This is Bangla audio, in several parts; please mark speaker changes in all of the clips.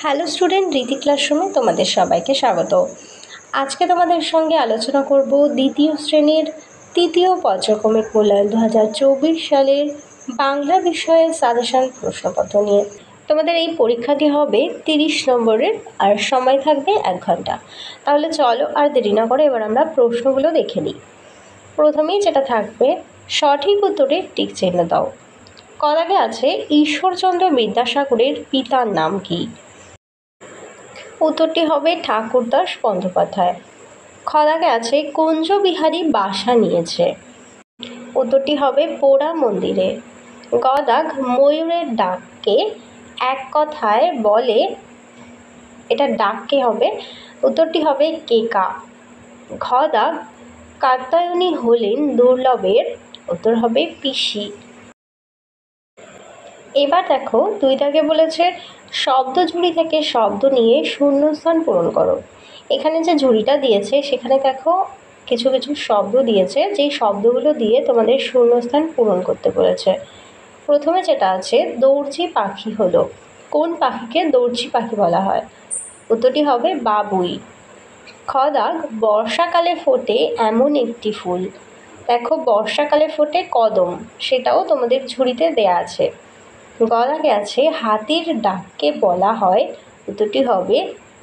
Speaker 1: হ্যালো স্টুডেন্ট, রীতি ক্লাসরুমে তোমাদের সবাইকে স্বাগত। আজকে তোমাদের সঙ্গে আলোচনা করব দ্বিতীয় শ্রেণীর তৃতীয় পর্যায়ক্রমিক মূল্যায়ন 2024 সালের বাংলা বিষয়ের সাজেশন প্রশ্নপত্র নিয়ে। তোমাদের এই পরীক্ষাটি হবে 30 নম্বরের, আর সময় থাকবে 1 ঘন্টা। তাহলে চলো আর দেরি না করে এবার আমরা প্রশ্নগুলো দেখে নিই। প্রথমেই যেটা থাকবে, সঠিক উত্তরে টিক চিহ্ন দাও। ক দাগে আছে ঈশ্বরচন্দ্র বিদ্যাসাগরের পিতার নাম কি? উত্তরটি হবে ঠাকুরদাস বন্দ্যোপাধ্যায়। খ দাগে আছে কুঞ্জবিহারী বাসা নিয়েছে। উত্তরটি হবে পোড়া মন্দিরে। গ দাগ ময়ূরের ডাককে এক কথায় বলে, এটা ডাককে হবে, উত্তরটি হবে কেকা। ঘ দাগ কাত্যায়নী হলেন দুর্লভের, উত্তর হবে পিসি। এবার দেখো 2 দাগে বলেছে শব্দ ঝুড়ি থেকে শব্দ নিয়ে শূন্যস্থান পূরণ করো। এখানে যে ঝুড়িটা দিয়েছে সেখানে দেখো কিছু কিছু শব্দ দিয়েছে, যেই শব্দগুলো দিয়ে তোমাদের শূন্যস্থান পূরণ করতে বলেছে। প্রথমে যেটা আছে দর্জি পাখি হলো, কোন পাখিকে দর্জি পাখি বলা হয়? উত্তরটি হবে বাবুই। খ দাগ বর্ষাকালে ফোটে এমন একটি ফুল। দেখো বর্ষাকালে ফোটে কদম, সেটাও তোমাদের ঝুড়িতে দেয়া আছে। গ দাগে আছে হাতির ডাককে বলা হয়, উত্তরটি হবে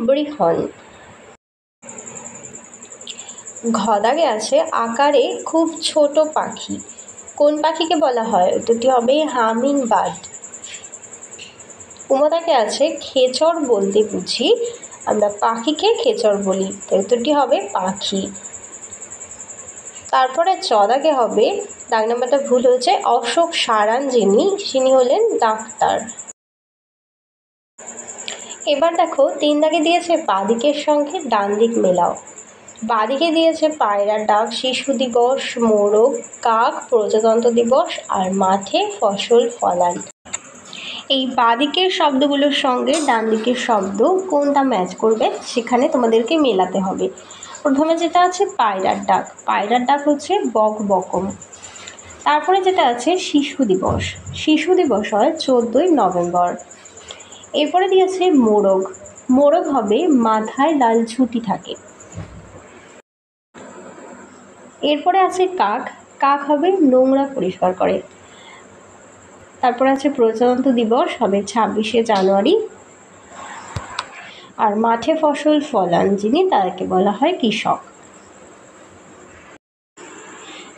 Speaker 1: বৃহন। ঘ দাগে আছে আকারে খুব ছোট পাখি, কোন পাখিকে বলা হয়? উত্তরটি হবে হামিং বার্ড। দাগে আছে খেচর বলতে বুঝি আমরা পাখিকে খেচর বলি, তাই উত্তরটি হবে পাখি। তারপরে চ দাগে হবে, দাগ নাম্বারটা ভুল হয়েছে, অশোক সারান যিনি হলেন ডাক্তার। এবার দেখো 3 দাগে দিয়েছে বাঁদিকের সঙ্গে ডান দিক মেলাও। বাঁদিকে দিয়েছে পায়রার ডাক, শিশু দিবস, মোরগ, কাক, প্রজাতন্ত্র দিবস আর মাঠে ফসল ফলান। এই বাঁদিকের শব্দগুলোর সঙ্গে ডান দিকের শব্দ কোনটা ম্যাচ করবে সেখানে তোমাদেরকে মেলাতে হবে। প্রথমে যেটা আছে পায়রার ডাক, পায়রার ডাক হচ্ছে বক বকম। তারপরে যেটা আছে শিশু দিবস, শিশু দিবস হয় 14ই নভেম্বর। এরপরে দিয়েছে মোরগ, মোরগ হবে মাথায় লাল ঝুঁটি থাকে। এরপরে আছে কাক, কাক হবে নোংরা পরিষ্কার করে। তারপর আছে প্রজাতন্ত্র দিবস, হবে 26শে জানুয়ারি। আর মাঠে ফসল ফলান যিনি, তাদেরকে বলা হয় কৃষক।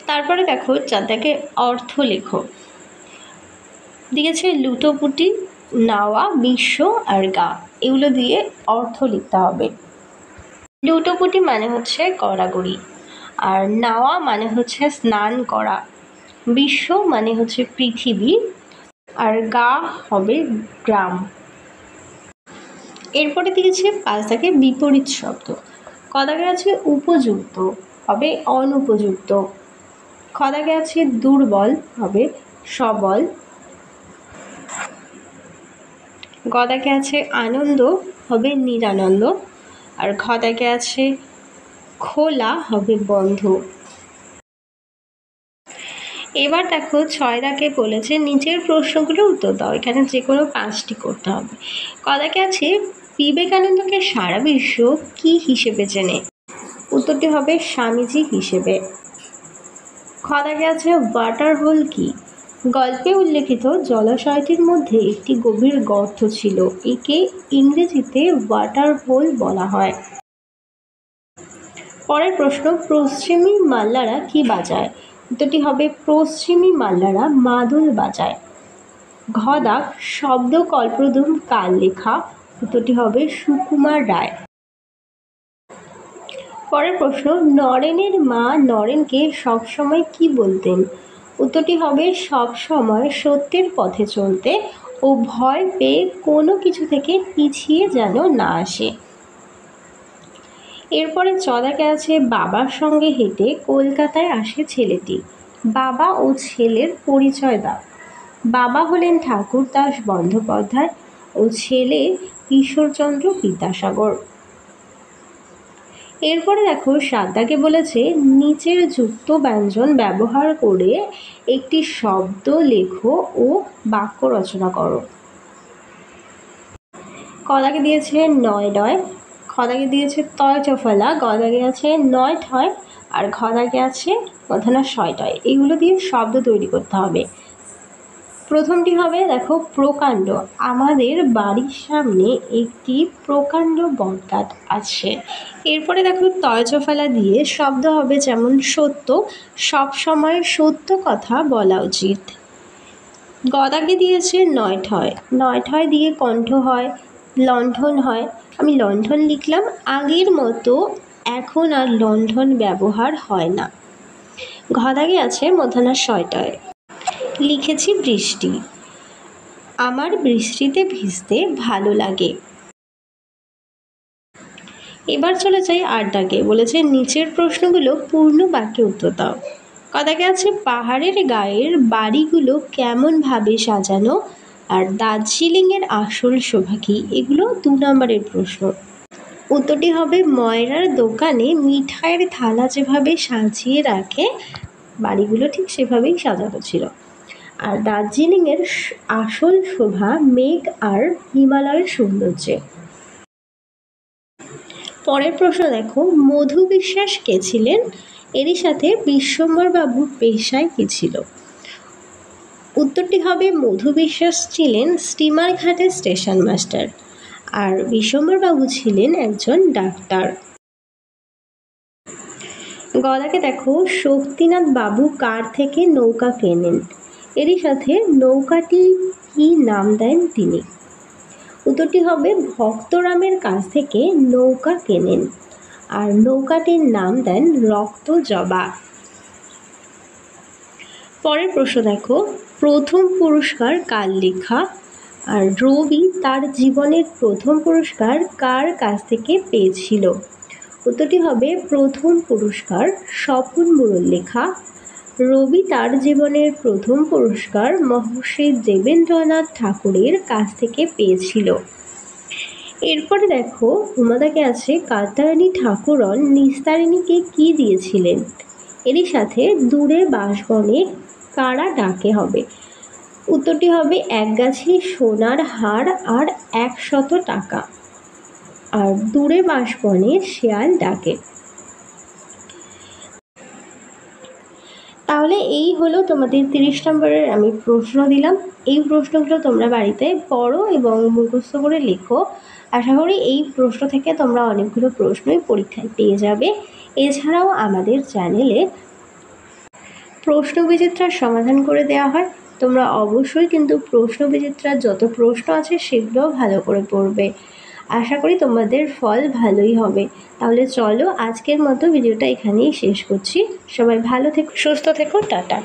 Speaker 1: তারপরে দেখো 4 দাগে অর্থ লেখো। দিয়েছে লুটোপুটি, নাওয়া, বিশ্ব আর গা, এগুলো দিয়ে অর্থ লিখতে হবে। লুটোপুটি মানে হচ্ছে গড়াগড়ি, আর নাওয়া মানে হচ্ছে স্নান করা, বিশ্ব মানে হচ্ছে পৃথিবী, আর গা হবে গ্রাম। এরপরে দিয়েছে 5 দাগে বিপরীত শব্দ। ক দাগে আছে উপযুক্ত, হবে অনুপযুক্ত। খ দাগে আছে দুর্বল, হবে সবল। গ দাগে আছে আনন্দ, হবে নিরানন্দ। আর ঘ দাগে আছে খোলা, হবে বন্ধ। এবার দেখো 6 দাগে বলেছে নিচের প্রশ্নগুলো উত্তর দাও। এখানে যে কোনো 5টি করতে হবে। ক দাগে আছে বিবেকানন্দকে সারা বিশ্ব কি হিসেবে চেনে? উত্তরটি হবে স্বামীজি হিসেবে। খ দাগে আছে ওয়াটার হোল কি? গল্পে উল্লেখিত জলাশয়টির মধ্যে একটি গভীর গর্ত ছিল, একে ইংরেজিতে ওয়াটার হোল বলা হয়। পরের প্রশ্ন, পশ্চিমী মাল্লারা কি বাজায়? উত্তরটি হবে পশ্চিমী মাল্লারা মাদল বাজায়। ঘ দাগ শব্দ কল্পদ্রুম কার লেখা? উত্তরটি হবে সুকুমার রায়। পরের প্রশ্ন, নরেনের মা নরেনকে সবসময় কি বলতেন? উত্তরটি হবে সবসময় সত্যের পথে চলতে ও ভয় পেয়ে কোনো কিছু থেকে পিছিয়ে যেন না আসে। এরপরে 14 দাগে আছে বাবার সঙ্গে হেঁটে কলকাতায় আসে ছেলেটি, বাবা ও ছেলের পরিচয় দাও। বাবা হলেন ঠাকুরদাস বন্দ্যোপাধ্যায় ও ছেলে ঈশ্বরচন্দ্র বিদ্যাসাগর। এরপরে দেখো 7 দাগে বলেছে নিচের যুক্ত ব্যঞ্জন ব্যবহার করে একটি শব্দ লেখো ও বাক্য রচনা করো। ক কদাকে দিয়েছে নয় নয়, খদাকে দিয়েছে তয় চফলা, গদাকে আছে নয় ঠয়, আর ঘদাকে আছে মধ্যনা শয়টয়। এইগুলো দিয়ে শব্দ তৈরি করতে হবে। প্রথমটি হবে দেখো প্রকাণ্ড। আমাদের বাড়ির সামনে একটি প্রকাণ্ড বটগাছ আছে। এরপরে দেখো তয়চফলা দিয়ে শব্দ হবে যেমন সত্য, সব সময় সত্য কথা বলা উচিত। গদাকে দিয়েছে নয় ঠয়, নয় ঠয় দিয়ে কণ্ঠ হয়, লণ্ঠন হয়। আমি লণ্ঠন লিখলাম, আগের মতো এখন আর লণ্ঠন ব্যবহার হয় না। ঘদাকে আছে মধ্যনা শয়টয়, লিখেছি বৃষ্টি, আমার বৃষ্টিতে ভিজতে ভালো লাগে। এবার চলে যাই আড্ডাকে, বলেছে নিচের প্রশ্নগুলো পূর্ণ বাক্যে উত্তর দাও। কদাকে আছে পাহাড়ের গায়ের বাড়িগুলো কেমনভাবে সাজানো, আর দার্জিলিংয়ের আসল শোভা কী? এগুলো 2 নম্বরের প্রশ্ন। উত্তরটি হবে ময়রার দোকানে মিঠাইয়ের থালা যেভাবে সাজিয়ে রাখে বাড়িগুলো ঠিক সেভাবেই সাজানো ছিল। আর দার্জিলিংয়ের আসল শোভা মেঘ আর হিমালয়ের সৌন্দর্যে। পরের প্রশ্ন দেখো, মধু বিশ্বাস কে ছিলেন? এরই সাথে বিশ্বম্বরবাবু পেশায় কী ছিল? উত্তরটি হবে মধু বিশ্বাস ছিলেন স্টিমার ঘাটের স্টেশন মাস্টার, আর বিশ্বম্বরবাবু ছিলেন একজন ডাক্তার। গদাকে দেখো শক্তিনাথ বাবু কার থেকে নৌকা কেনেন? এরই সাথে নৌকাটি কি নাম দেন তিনি? উত্তরটি হবে ভক্তরামের কাছ থেকে নৌকা কেনেন, আর নৌকাটির নাম দেন রক্ত জবা। পরের প্রশ্ন দেখো, প্রথম পুরস্কার কার লেখা? আর রবি তার জীবনের প্রথম পুরস্কার কার কাছ থেকে পেয়েছিল? উত্তরটি হবে প্রথম পুরস্কার স্বপন বুড়োর লেখা। রবি তার জীবনের প্রথম পুরস্কার মহর্ষি দেবেন্দ্রনাথ ঠাকুরের কাছ থেকে পেয়েছিল। এরপরে দেখো উমাদাকে আছে কাত্যায়নী ঠাকুরন নিস্তারিণীকে কি দিয়েছিলেন? এরই সাথে দূরে বাঁশবনে কারা ডাকে হবে? উত্তরটি হবে এক গাছি সোনার হার আর 100 টাকা, আর দূরে বাঁশবনে শেয়াল ডাকে। তাহলে এই হলো তোমাদের 30 নম্বরের আমি প্রশ্ন দিলাম। এই প্রশ্নগুলো তোমরা বাড়িতে পড়ো এবং মুখস্থ করে লেখো। আশা করি এই প্রশ্ন থেকে তোমরা অনেকগুলো প্রশ্নই পরীক্ষায় পেয়ে যাবে। এছাড়াও আমাদের চ্যানেলে প্রশ্ন বিচিত্রার সমাধান করে দেওয়া হয়। তোমরা অবশ্যই কিন্তু প্রশ্ন বিচিত্রার যত প্রশ্ন আছে সেগুলোও ভালো করে পড়বে। আশা করি তোমাদের ফল ভালোই হবে। তাহলে চলো আজকের মতো ভিডিওটা এখানেই শেষ করছি। সবাই ভালো থেকো, সুস্থ থেকো, টাটা।